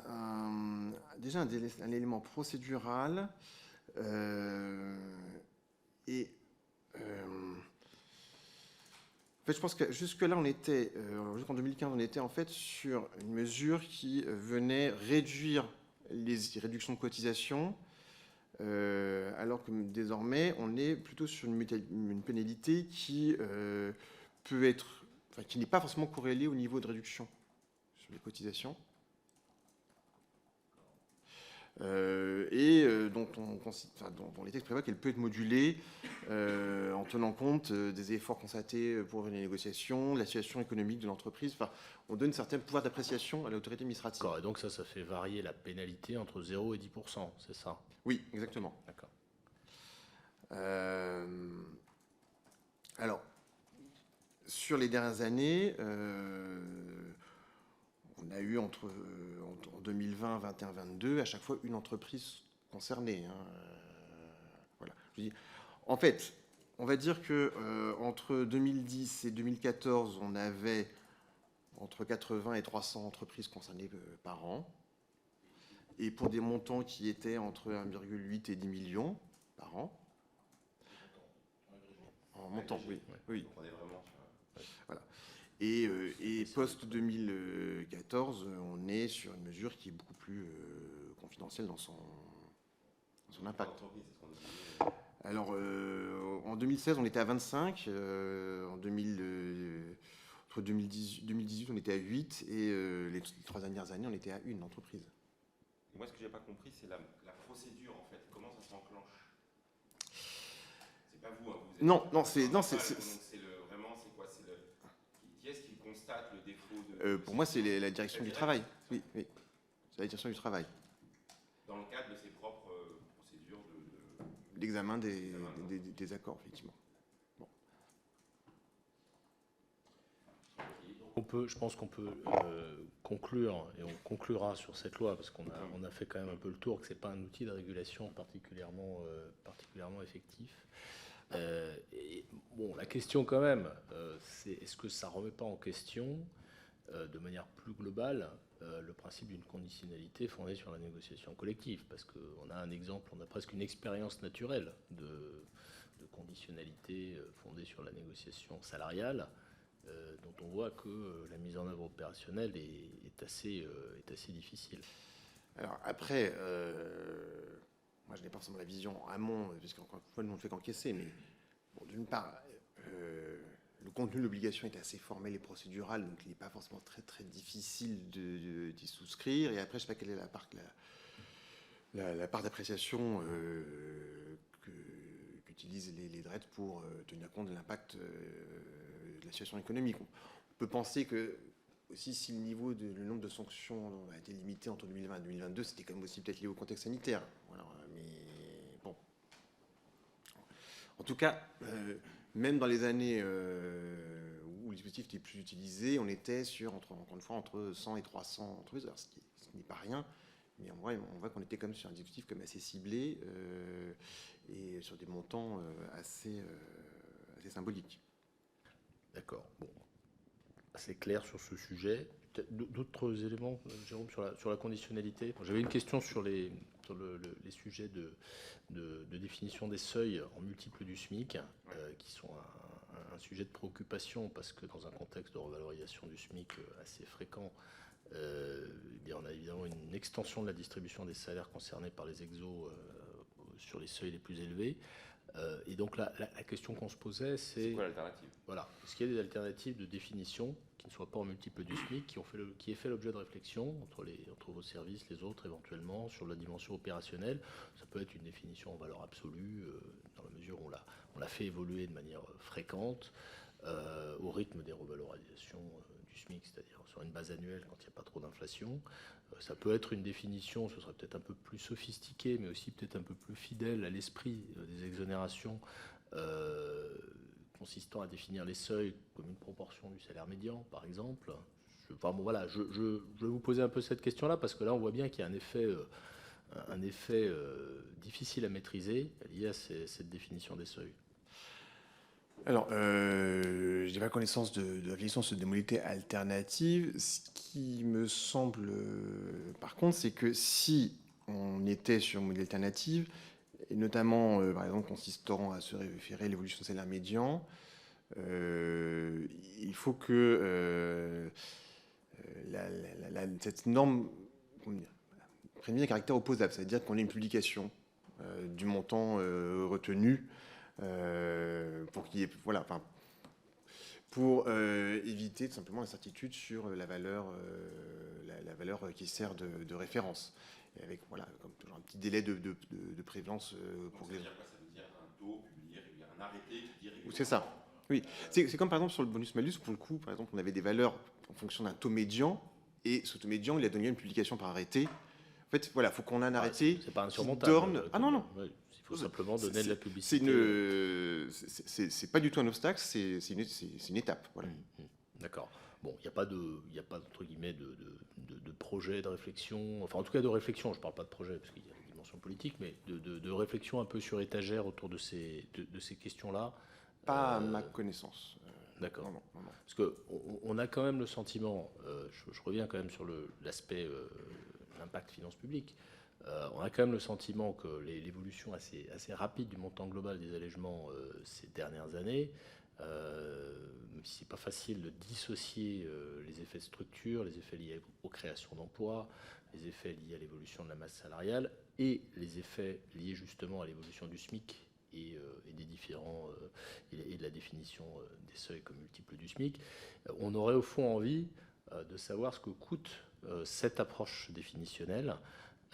déjà un élément procédural et en fait, je pense que jusque-là, jusqu'en 2015, on était en fait sur une mesure qui venait réduire les réductions de cotisation, alors que désormais, on est plutôt sur une pénalité qui peut être, enfin, qui n'est pas forcément corrélée au niveau de réduction sur les cotisations. Dont les textes prévoient qu'elle peut être modulée en tenant compte des efforts constatés pour les négociations, de la situation économique de l'entreprise. Enfin, on donne certains pouvoirs d'appréciation à l'autorité administrative. D'accord, et donc ça fait varier la pénalité entre 0 et 10%, c'est ça? Oui, exactement. D'accord. Alors, sur les dernières années, on a eu en 2020, 21, 22, à chaque fois une entreprise concernée. Voilà. Je dis, en fait, on va dire que entre 2010 et 2014, on avait entre 80 et 300 entreprises concernées par an, et pour des montants qui étaient entre 1,8 et 10 millions par an. En montant, oui. Oui. On est vraiment sur... Voilà. Et post-2014, on est sur une mesure qui est beaucoup plus confidentielle dans son impact. Alors, en 2016, on était à 25. Entre 2018, on était à 8. Et les 3 dernières années, on était à 1 entreprise. Moi, ce que j'ai pas compris, c'est la procédure, en fait. Comment ça s'enclenche? C'est pas vous, hein, Non, donc c'est vraiment, c'est quoi? Qui est-ce qui constate le défaut de... pour moi, c'est la direction du travail. Oui, oui. C'est la direction du travail. Dans le cadre de ses propres procédures L'examen des accords, effectivement. Bon. Je pense qu'on peut conclure, et on conclura sur cette loi, parce qu'on a fait quand même un peu le tour, que ce n'est pas un outil de régulation particulièrement effectif. Bon, la question quand même, c'est est-ce que ça ne remet pas en question, de manière plus globale, le principe d'une conditionnalité fondée sur la négociation collective? Parce qu'on a un exemple, on a presque une expérience naturelle de conditionnalité fondée sur la négociation salariale, dont on voit que la mise en œuvre opérationnelle est assez difficile. Alors après, moi je n'ai pas forcément la vision en amont, puisqu'encore une fois, nous on ne fait qu'encaisser, mais bon, d'une part, le contenu de l'obligation est assez formel et procédural, donc il n'est pas forcément très très difficile d'y souscrire. Et après, je ne sais pas quelle est la part la part d'appréciation qu'utilisent les DREET pour tenir compte de l'impact de la situation économique. On peut penser que aussi si le nombre de sanctions a été limité entre 2020 et 2022, c'était quand même aussi peut-être lié au contexte sanitaire. Voilà, mais bon. En tout cas, même dans les années où le dispositif était plus utilisé, on était sur, encore une fois, entre 100 et 300 entreprises, ce qui n'est pas rien, mais on voit qu'on était quand même sur un dispositif comme assez ciblé et sur des montants assez symboliques. D'accord. Bon, assez clair sur ce sujet. D'autres éléments, Jérôme, sur la conditionnalité? J'avais une question sur les sujets de définition des seuils en multiples du SMIC, qui sont un sujet de préoccupation, parce que dans un contexte de revalorisation du SMIC assez fréquent, on a évidemment une extension de la distribution des salaires concernés par les exos sur les seuils les plus élevés. Et donc la question qu'on se posait, c'est quoi l'alternative? Voilà, est-ce qu'il y a des alternatives de définition qui ne soient pas en multiple du SMIC, qui aient fait l'objet de réflexion entre vos services, les autres éventuellement, sur la dimension opérationnelle? Ça peut être une définition en valeur absolue, dans la mesure où on l'a fait évoluer de manière fréquente, au rythme des revalorisations du SMIC, c'est-à-dire sur une base annuelle quand il n'y a pas trop d'inflation. Ça peut être une définition, ce serait peut-être un peu plus sophistiqué, mais aussi peut-être un peu plus fidèle à l'esprit des exonérations, consistant à définir les seuils comme une proportion du salaire médian, par exemple. Je vais vous poser un peu cette question-là, parce que là, on voit bien qu'il y a un effet difficile à maîtriser lié à cette définition des seuils. Alors, je n'ai pas connaissance de la définition des modalités alternatives. Ce qui me semble, par contre, c'est que si on était sur une modalité alternative, et notamment, par exemple, consistant à se référer à l'évolution du salaire médian, il faut que cette norme prenne un caractère opposable, c'est-à-dire qu'on ait une publication du montant retenu pour qu'il y ait, pour éviter tout simplement l'incertitude sur la valeur qui sert de référence. Et avec, comme toujours un petit délai de prévalence pour les... Ça veut dire un taux publié, un arrêté qui dit régulièrement. C'est ça. Oui. C'est comme par exemple sur le bonus-malus, pour le coup, par exemple, on avait des valeurs en fonction d'un taux médian, et ce taux médian, il a donné une publication par arrêté. En fait, il faut qu'on ait un arrêté. C'est pas insurmontable. Ah non. Ouais, il faut simplement donner de la publicité. C'est pas du tout un obstacle, c'est une étape. Voilà. D'accord. Bon, il n'y a pas entre guillemets de projet, de réflexion, enfin en tout cas de réflexion, je ne parle pas de projet parce qu'il y a une dimension politique, mais de réflexion un peu sur étagère autour de ces questions-là. Pas à ma connaissance. D'accord. Non. Parce qu'on a quand même le sentiment, je reviens quand même sur l'aspect l'impact finance publique, on a quand même le sentiment que l'évolution assez rapide du montant global des allègements ces dernières années, même si c'est pas facile de dissocier les effets de structure, les effets liés aux créations d'emplois, les effets liés à l'évolution de la masse salariale et les effets liés justement à l'évolution du SMIC et des différents et de la définition des seuils comme multiples du SMIC, on aurait au fond envie de savoir ce que coûte cette approche définitionnelle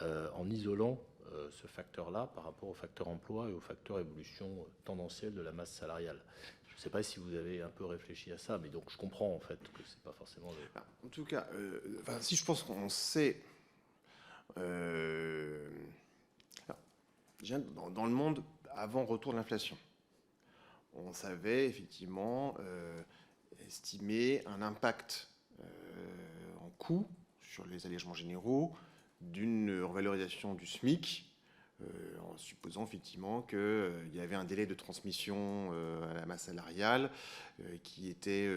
en isolant ce facteur-là par rapport au facteur emploi et au facteur évolution tendancielle de la masse salariale. Je ne sais pas si vous avez un peu réfléchi à ça, mais donc je comprends en fait que c'est pas forcément... En tout cas, si je pense qu'on sait... dans le monde, avant retour de l'inflation, on savait effectivement estimer un impact en coût sur les allègements généraux d'une revalorisation du SMIC, en supposant effectivement qu'il y avait un délai de transmission à la masse salariale qui était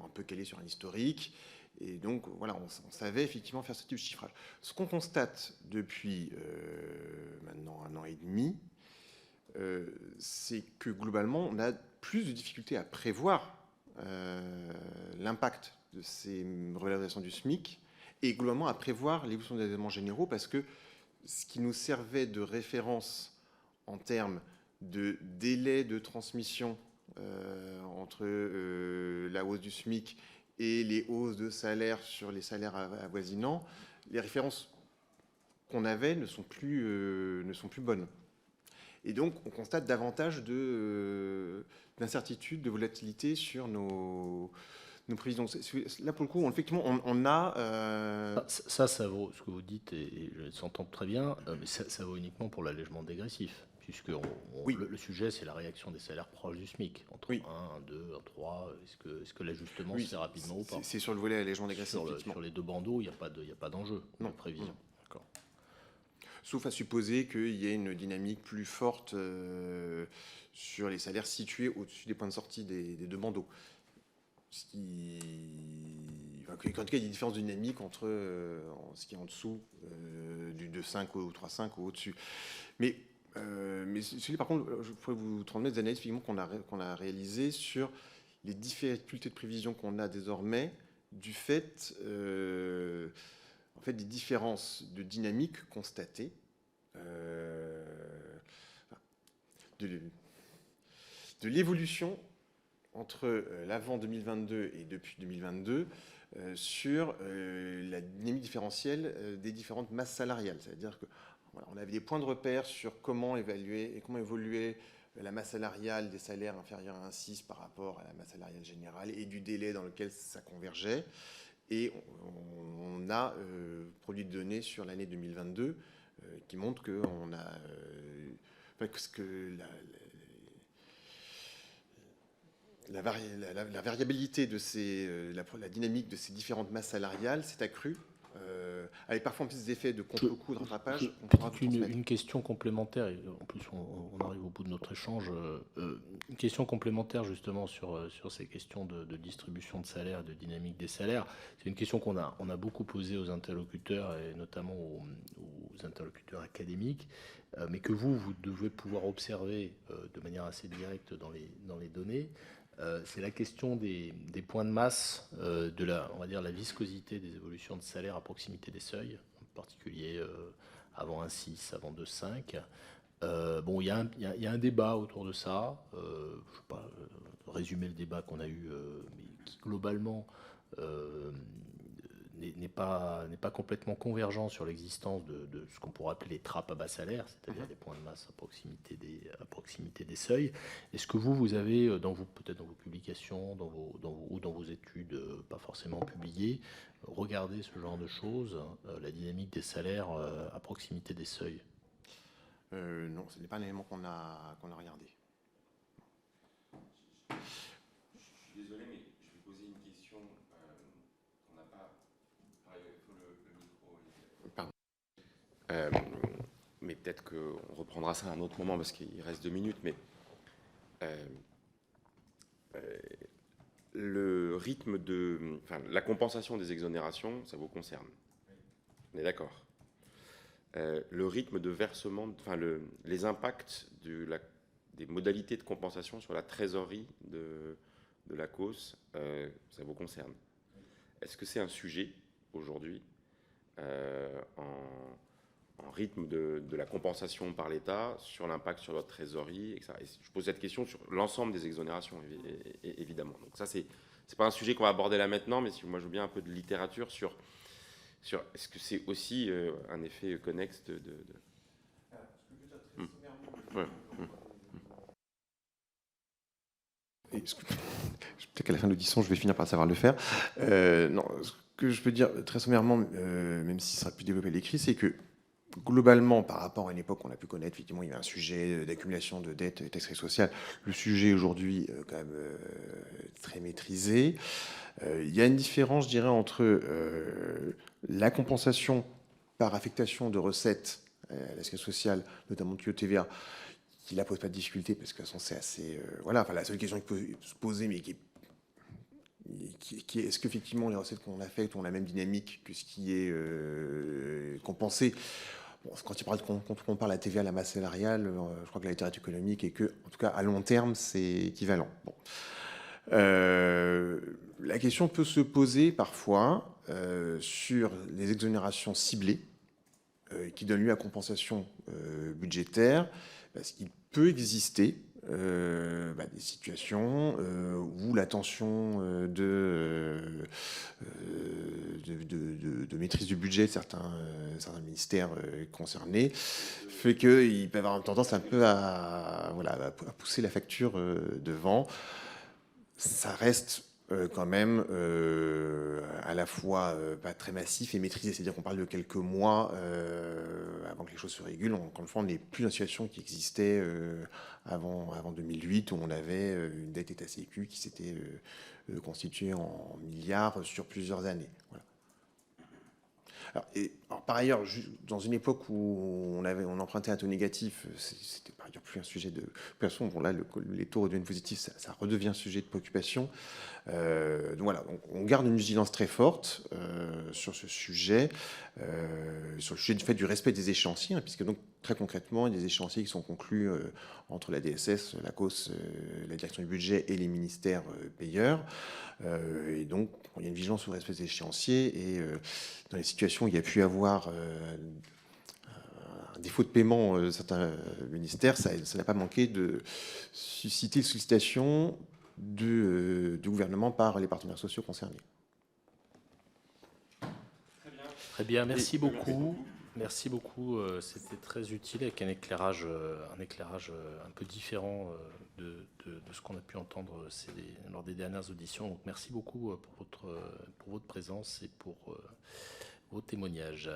un peu calé sur un historique. Et donc, on savait effectivement faire ce type de chiffrage. Ce qu'on constate depuis maintenant 1 an et demi, c'est que globalement, on a plus de difficultés à prévoir l'impact de ces revalorisations du SMIC et globalement à prévoir l'évolution des éléments généraux, parce que ce qui nous servait de référence en termes de délai de transmission entre la hausse du SMIC et les hausses de salaire sur les salaires avoisinants, les références qu'on avait ne sont plus bonnes. Et donc, on constate davantage d'incertitude, de volatilité sur nos prévisions. Là, pour le coup, effectivement, on a... Ça vaut, ce que vous dites, et je s'entends très bien, mais ça vaut uniquement pour l'allègement dégressif, puisque Oui. le sujet, c'est la réaction des salaires proches du SMIC, entre 1, 2, 1, 3. Est-ce que l'ajustement se fait rapidement ou pas? C'est sur le volet allègement dégressif. Sur les deux bandeaux, il n'y a pas d'enjeu de prévision. Non. D'accord. Sauf à supposer qu'il y ait une dynamique plus forte sur les salaires situés au-dessus des points de sortie des deux bandeaux. Ce qui... en tout cas, il y a des différences dynamiques entre ce qui est en dessous du 2,5 au 3,5 ou au-dessus. Mais celui par contre, je pourrais vous transmettre des analyses qu'on a réalisées sur les difficultés de prévision qu'on a désormais du fait, en fait des différences de dynamique constatées de l'évolution entre l'avant 2022 et depuis 2022 sur la dynamique différentielle des différentes masses salariales. C'est-à-dire que voilà, on avait des points de repère sur comment évaluer et comment évoluer la masse salariale des salaires inférieurs à 1,6 par rapport à la masse salariale générale et du délai dans lequel ça convergeait. Et on a produit de données sur l'année 2022 qui montrent qu'on a... la variabilité de la dynamique de ces différentes masses salariales s'est accrue, avec parfois des effets de contre-coup, de rattrapage. Une question complémentaire, et en plus on arrive au bout de notre échange, une question complémentaire justement sur ces questions de distribution de salaire, de dynamique des salaires. C'est une question qu'on a beaucoup posée aux interlocuteurs, et notamment aux interlocuteurs académiques, mais que vous devez pouvoir observer de manière assez directe dans les données. C'est la question des points de masse, on va dire la viscosité des évolutions de salaire à proximité des seuils, en particulier avant 1,6, avant 2,5. Bon, il y a un débat autour de ça. Je ne vais pas résumer le débat qu'on a eu, mais qui globalement n'est pas complètement convergent sur l'existence de ce qu'on pourrait appeler les trappes à bas salaire, c'est-à-dire des points de masse à proximité des seuils. Est-ce que vous avez, peut-être dans vos publications, ou dans vos études pas forcément publiées, regardé ce genre de choses, la dynamique des salaires à proximité des seuils? Non, ce n'est pas un élément qu'on a regardé. Désolé, mais je vais poser une question qu'on n'a pas. Il faut le micro. Pardon. Mais peut-être qu'on reprendra ça à un autre moment parce qu'il reste 2 minutes. Mais le rythme la compensation des exonérations, ça vous concerne. On est d'accord. Le rythme de versement, les impacts des modalités de compensation sur la trésorerie de la COS, ça vous concerne. Est-ce que c'est un sujet aujourd'hui en rythme de la compensation par l'État sur l'impact sur votre trésorerie, etc. Et je pose cette question sur l'ensemble des exonérations, évidemment. Donc ça, c'est pas un sujet qu'on va aborder là maintenant, mais si moi je veux bien un peu de littérature sur est-ce que c'est aussi un effet connexe Ouais. Peut-être qu'à la fin de l'audition, je vais finir par savoir le faire. Non, ce que je peux dire très sommairement, même si ça sera plus développé à l'écrit, c'est que globalement, par rapport à une époque qu'on a pu connaître, effectivement, il y avait un sujet d'accumulation de dettes et taxes sociales. Le sujet aujourd'hui, quand même, très maîtrisé. Il y a une différence, je dirais, entre la compensation par affectation de recettes à la sécurité sociale, notamment de TVA, qui ne pose pas de difficulté, parce que de toute façon, c'est assez... voilà, enfin, la seule question qui peut se poser, mais qui est est-ce qu'effectivement, les recettes qu'on affecte ont la même dynamique que ce qui est compensé? Bon, quand on parle à la TVA, à la masse salariale, je crois que la littérature économique est que, en tout cas, à long terme, c'est équivalent. Bon. La question peut se poser parfois sur les exonérations ciblées qui donnent lieu à compensation budgétaire, parce qu'il peut exister des situations où la tension de de maîtrise du budget de certains ministères concernés fait qu'ils peuvent avoir tendance un peu à pousser la facture devant. Ça reste quand même à la fois pas très massif et maîtrisé. C'est-à-dire qu'on parle de quelques mois avant que les choses se régulent. Encore une fois, on n'est plus dans la situation qui existait avant 2008, où on avait une dette État Sécu qui s'était constituée en milliards sur plusieurs années. Voilà. Alors, par ailleurs, dans une époque où on empruntait un taux négatif, c'était par ailleurs plus un sujet de préoccupation. Bon, là, les taux redeviennent positifs, ça redevient un sujet de préoccupation. Donc voilà, on garde une vigilance très forte sur ce sujet, sur le sujet du fait du respect des échéanciers, hein, puisque donc très concrètement, il y a des échéanciers qui sont conclus entre la DSS, la COS, la direction du budget et les ministères payeurs. Et donc, il y a une vigilance sur le respect des échéanciers. Et dans les situations où il y a pu avoir un défaut de paiement de certains ministères, ça n'a pas manqué de susciter une sollicitation du gouvernement par les partenaires sociaux concernés. Très bien, merci beaucoup. Merci beaucoup, c'était très utile avec un éclairage un peu différent de ce qu'on a pu entendre lors des dernières auditions. Donc merci beaucoup pour votre présence et pour vos témoignages.